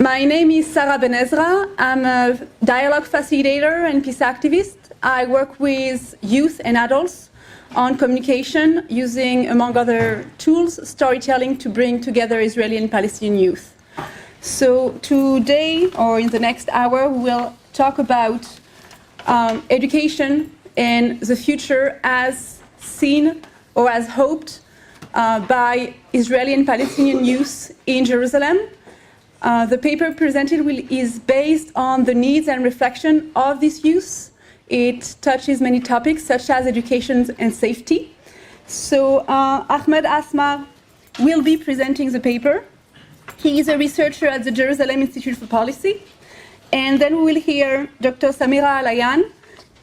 My name is Sarah Ben-Ezra. I'm a dialogue facilitator and peace activist. I work with youth and adults on communication using, among other tools, storytelling to bring together Israeli and Palestinian youth. So today, or in the next hour, we'll talk about education and the future as seen or as hoped by Israeli and Palestinian youth in Jerusalem. The paper presented is based on the needs and reflection of these youth. It touches many topics such as education and safety. So Ahmad Asmar will be presenting the paper. He is a researcher at the Jerusalem Institute for Policy. And then we will hear Dr. Samira Alayan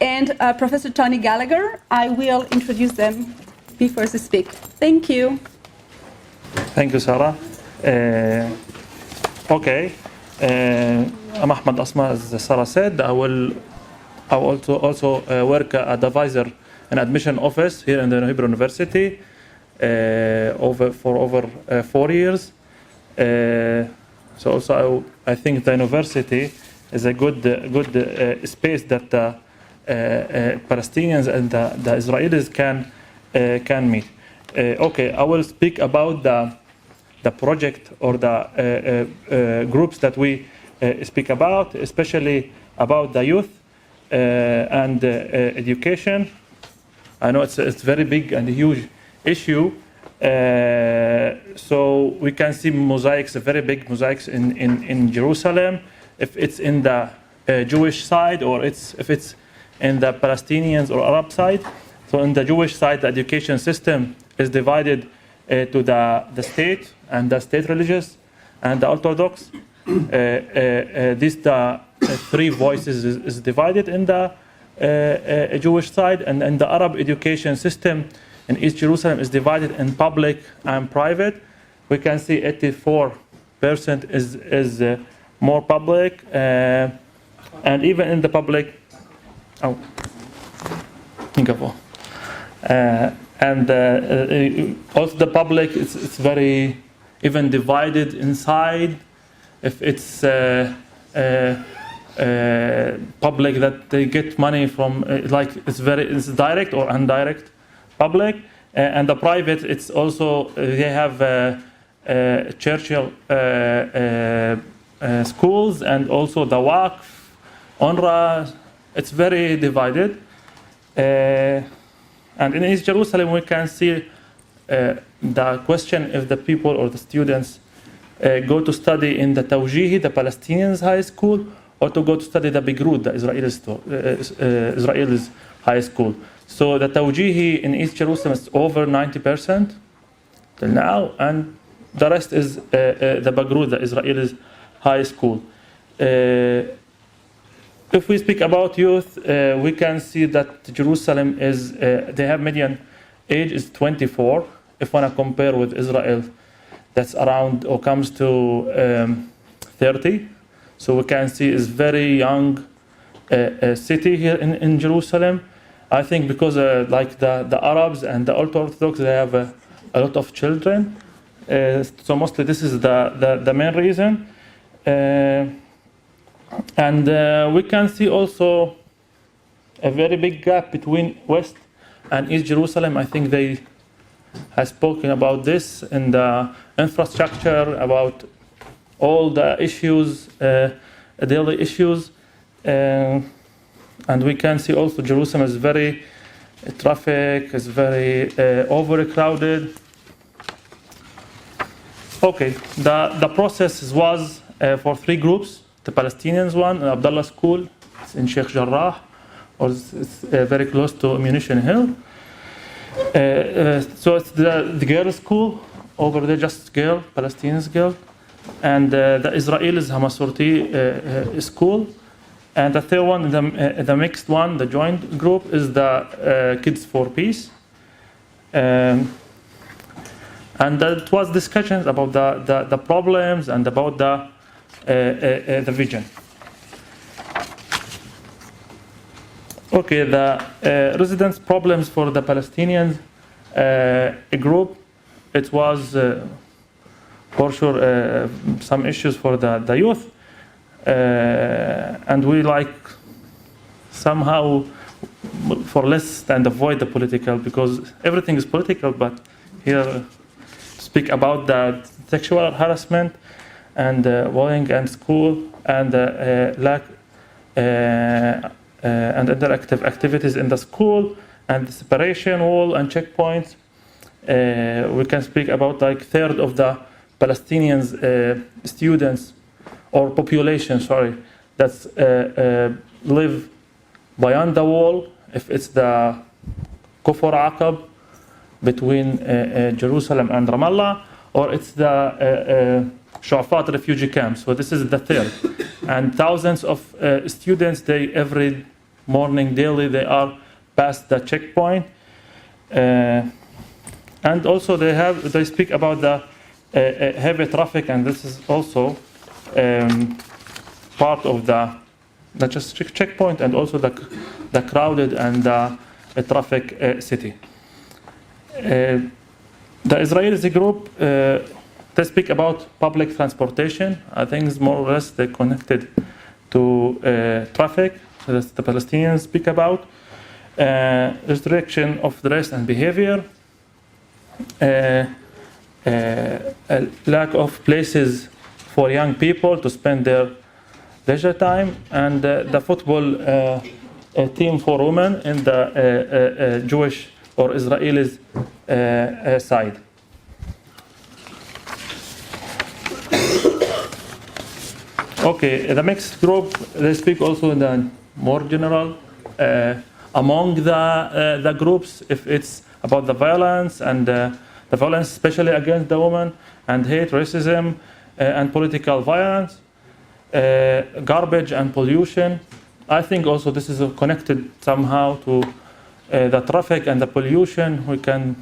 and Professor Tony Gallagher. I will introduce them before they speak. Thank you. Thank you, Sarah. Okay, I'm Ahmad Asmar, as Sarah said. I will also work at advisor and admission office here in the Hebrew University for over 4 years. So also I think the university is a good space that Palestinians and the Israelis can meet. Okay, I will speak about the project or the groups that we speak about, especially about the youth and education. I know it's very big and huge issue. So we can see mosaics, very big mosaics in Jerusalem. If it's in the Jewish side or if it's in the Palestinians or Arab side. So in the Jewish side, the education system is divided to the state and the state religious and the Orthodox. These three voices is divided in the Jewish side, and the Arab education system in East Jerusalem is divided in public and private. We can see 84% is more public, and even in the public, and also the public, it's very even divided inside. If it's public that they get money from, like it's direct or indirect public, and the private, it's also they have Churchill schools and also the Waqf, UNRWA. It's very divided. And in East Jerusalem, we can see the question if the people or the students go to study in the Tawjihi, the Palestinians high school, or to go to study the Bigrud, the Israelis high school. So the Tawjihi in East Jerusalem is over 90% till now, and the rest is the Bigrud, the Israelis high school. If we speak about youth, we can see that Jerusalem is, they have median age is 24. If we want to compare with Israel, that's around or comes to 30. So we can see it's very young city here in Jerusalem. I think because like the Arabs and the Orthodox, they have a lot of children. So mostly this is the main reason. And we can see also a very big gap between West and East Jerusalem. I think they have spoken about this in the infrastructure, about all the issues, daily issues. And we can see also Jerusalem is very traffic, is very overcrowded. Okay, the process was for three groups. The Palestinians one, Abdullah School, it's in Sheikh Jarrah, or it's very close to Munition Hill. So it's the girls' school over there, just girl, Palestinians girl, and the Israelis Hamasurti school, and the third one, the mixed one, the joint group, is the Kids for Peace. And it was discussions about the problems and about the vision. Okay, the residence problems for the Palestinians group, it was for sure some issues for the youth, and we like somehow for less and avoid the political, because everything is political, but here speak about the sexual harassment and bullying and school and lack and interactive activities in the school and the separation wall and checkpoints. We can speak about like third of the Palestinians students or population, sorry, that's live beyond the wall, if it's the Kufur Aqab between Jerusalem and Ramallah, or it's the Shu'afat refugee camp. So this is the third. And thousands of students, they every morning, daily, they are past the checkpoint. And also they speak about the heavy traffic, and this is also part of the not just checkpoint, and also the crowded and the traffic city. The Israelis group, they speak about public transportation. I think it's more or less they're connected to traffic. So that's the Palestinians speak about. Restriction of dress and behavior. Lack of places for young people to spend their leisure time, and the football team for women in the Jewish or Israelis side. Okay, the mixed group, they speak also in the more general among the groups, if it's about the violence and the violence especially against the woman, and hate, racism, and political violence, garbage and pollution. I think also this is connected somehow to the traffic and the pollution. We can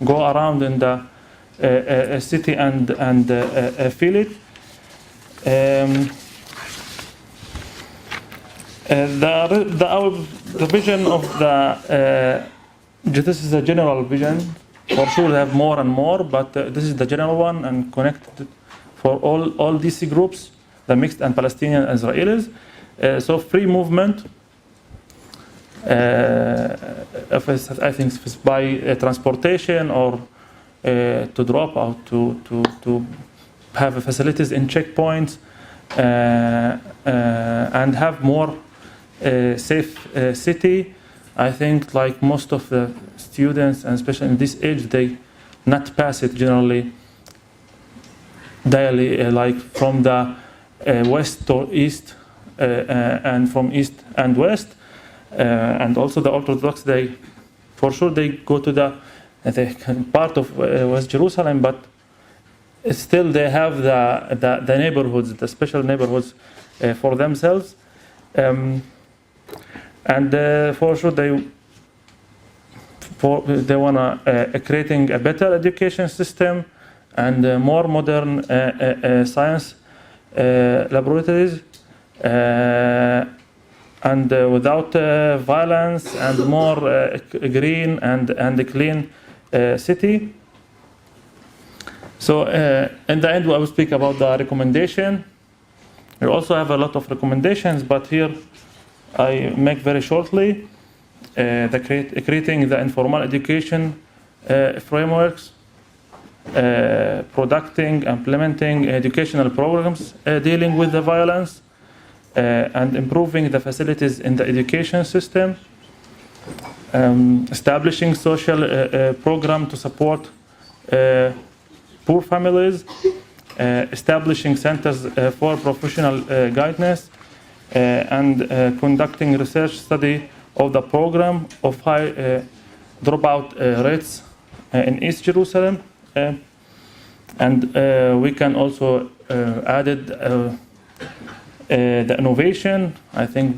go around in the city and feel it. The vision of this is a general vision. For sure, they have more and more, but this is the general one and connected for all these groups, the mixed and Palestinian and Israelis. So free movement. I think it's by transportation or to drop out to have facilities in checkpoints and have more safe city. I think like most of the students, and especially in this age, they not pass it generally daily, like from the west to east and from east and west. And also the Orthodox, they for sure they go to the part of West Jerusalem, but still they have the neighborhoods, the special neighborhoods for themselves. And for sure they want creating a better education system and more modern science laboratories, and without violence, and more green and clean city. So in the end, I will speak about the recommendation. We also have a lot of recommendations, but here I make very shortly creating the informal education frameworks, implementing educational programs dealing with the violence, and improving the facilities in the education system, establishing social program to support poor families, establishing centers for professional guidance, and conducting research study of the program of high dropout rates in East Jerusalem. And we can also added the innovation. I think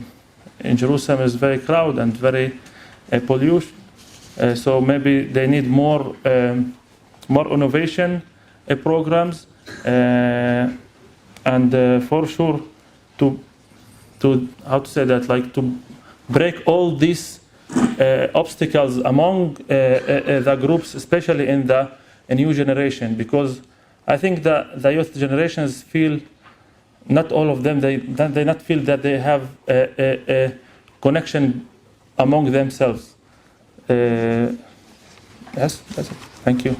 in Jerusalem is very crowded and very pollution. So maybe they need more innovation programs, and for sure to how to say that, like to break all these obstacles among the groups, especially in the new generation, because I think that the youth generations feel, not all of them, they not feel that they have a connection among themselves. Yes, that's it. Thank you.